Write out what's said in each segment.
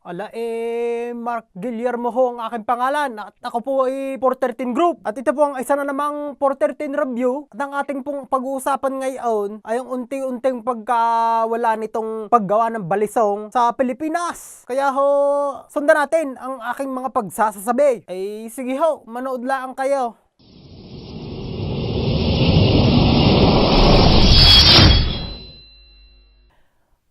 Mark Guillermo ho ang aking pangalan at ako po ay 413 Group. At ito po ang isa na namang 413 review. At ang ating pong pag-uusapan ngayon ay ang unti-unting pagkawala nitong paggawa ng balisong sa Pilipinas. Kaya ho, sundan natin ang aking mga pagsasasabi. Ay sige ho, manood lang kayo.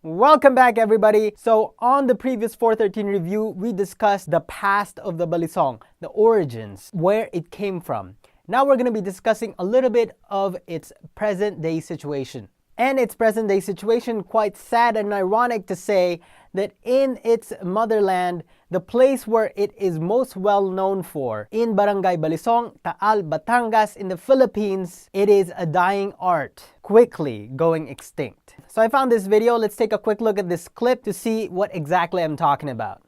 Welcome back everybody. So on the previous 413 review, we discussed the past of the balisong, the origins, where it came from. Now we're going to be discussing a little bit of its present day situation. And its present day situation, quite sad and ironic to say that in its motherland, the place where it is most well known for, in Barangay Balisong, Taal, Batangas in the Philippines, it is a dying art, quickly going extinct. So I found this video. Let's take a quick look at this clip to see what exactly I'm talking about.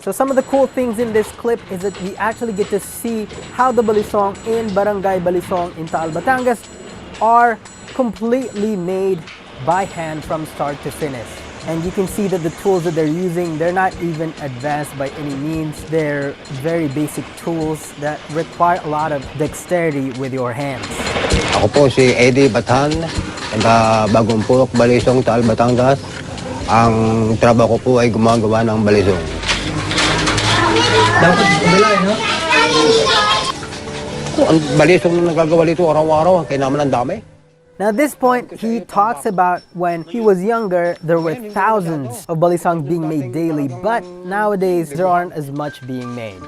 So some of the cool things in this clip is that we actually get to see how the balisong in Barangay Balisong in Taal, Batangas are completely made by hand from start to finish. And you can see that the tools that they're using, they're not even advanced by any means. They're very basic tools that require a lot of dexterity with your hands. Ako po si Eddie Batan, Bagong Purok, Balisong, Taal, Batangas. Ang trabaho ko po ay gumagawa ng balisong. Dapat kabila no? Ang balisong na nagagawa dito araw-araw, kaya naman ang dami. Now at this point, he talks about when he was younger, there were thousands of balisongs being made daily, but nowadays there aren't as much being made.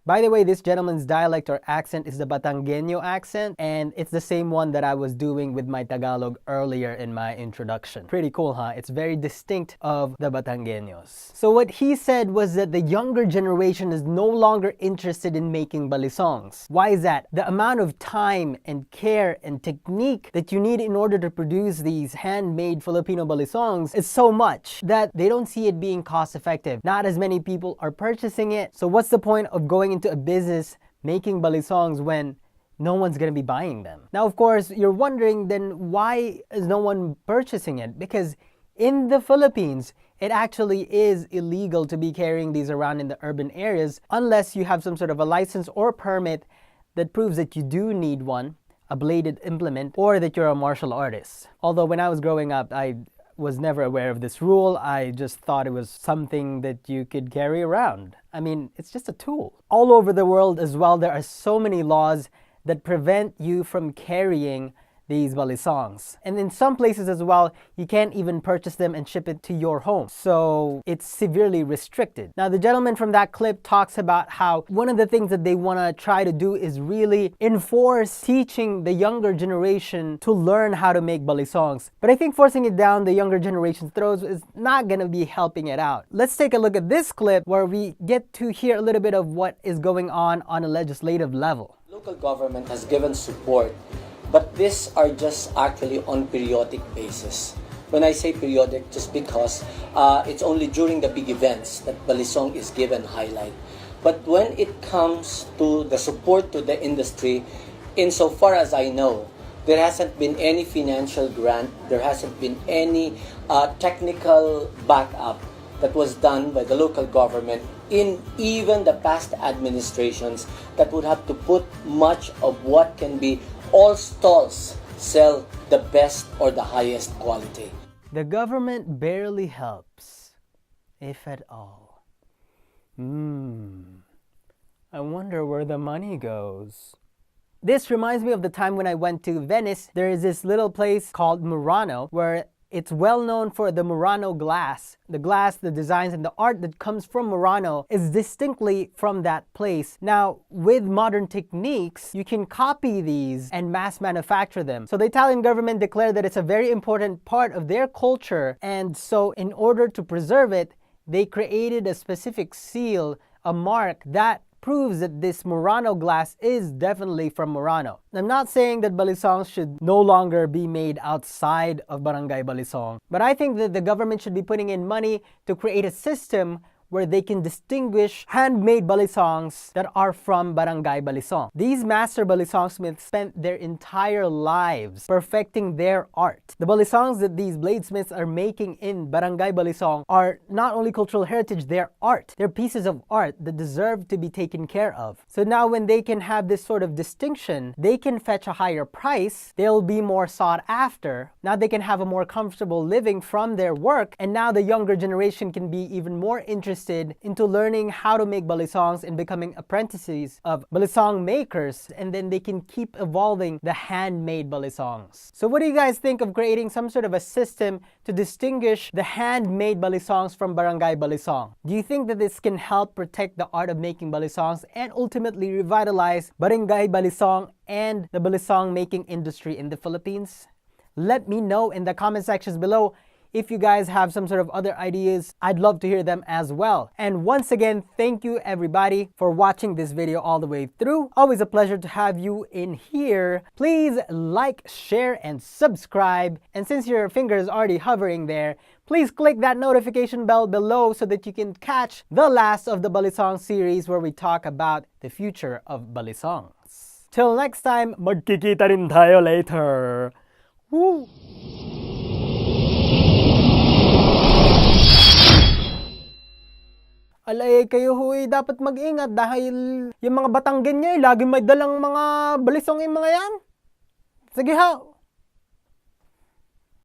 By the way, this gentleman's dialect or accent is the Batangueno accent, and it's the same one that I was doing with my Tagalog earlier in my introduction. Pretty cool, huh? It's very distinct of the Batanguenos. So what he said was that the younger generation is no longer interested in making balisongs. Why is that? The amount of time and care and technique that you need in order to produce these handmade Filipino balisongs is so much that they don't see it being cost effective. Not as many people are purchasing it. So what's the point of going into a business making balisongs when no one's going to be buying them? Now, of course, you're wondering then why is no one purchasing it? Because in the Philippines, it actually is illegal to be carrying these around in the urban areas unless you have some sort of a license or permit that proves that you do need one, a bladed implement, or that you're a martial artist. Although when I was growing up, I was never aware of this rule. I just thought it was something that you could carry around. I mean, it's just a tool. All over the world as well, there are so many laws that prevent you from carrying these balisongs. And in some places as well, you can't even purchase them and ship it to your home. So it's severely restricted. Now, the gentleman from that clip talks about how one of the things that they want to try to do is really enforce teaching the younger generation to learn how to make balisongs. But I think forcing it down the younger generation's throats is not going to be helping it out. Let's take a look at this clip where we get to hear a little bit of what is going on a legislative level. Local government has given support, but these are just actually on periodic basis. When I say periodic, just because it's only during the big events that balisong is given highlight. But when it comes to the support to the industry, insofar as I know, there hasn't been any financial grant, there hasn't been any technical backup that was done by the local government in even the past administrations that would have to put much of what can be all stalls sell the best or the highest quality. The government barely helps, if at all. I wonder where the money goes. This reminds me of the time when I went to Venice. There is this little place called Murano where it's well known for the Murano glass. The glass, the designs, and the art that comes from Murano is distinctly from that place. Now, with modern techniques, you can copy these and mass manufacture them. So the Italian government declared that it's a very important part of their culture. And so in order to preserve it, they created a specific seal, a mark that proves that this Murano glass is definitely from Murano. I'm not saying that balisongs should no longer be made outside of Barangay Balisong, but I think that the government should be putting in money to create a system where they can distinguish handmade balisongs that are from Barangay Balisong. These master balisong smiths spent their entire lives perfecting their art. The balisongs that these bladesmiths are making in Barangay Balisong are not only cultural heritage, they're art. They're pieces of art that deserve to be taken care of. So now when they can have this sort of distinction, they can fetch a higher price, they'll be more sought after. Now they can have a more comfortable living from their work, and now the younger generation can be even more interested into learning how to make balisongs and becoming apprentices of balisong makers, and then they can keep evolving the handmade balisongs. So what do you guys think of creating some sort of a system to distinguish the handmade balisongs from Barangay Balisong? Do you think that this can help protect the art of making balisongs and ultimately revitalize Barangay Balisong and the balisong making industry in the Philippines? Let me know in the comment sections below. If you guys have some sort of other ideas, I'd love to hear them as well. And once again, thank you everybody for watching this video all the way through. Always a pleasure to have you in here. Please like, share, and subscribe. And since your finger is already hovering there, please click that notification bell below so that you can catch the last of the Balisong series where we talk about the future of balisongs. Till next time, magkikita rin tayo later. Woo! Alay kayo huy, dapat mag-ingat dahil yung mga Batanggenyo lagi may dalang mga balisong yung mga yan. Sige ha!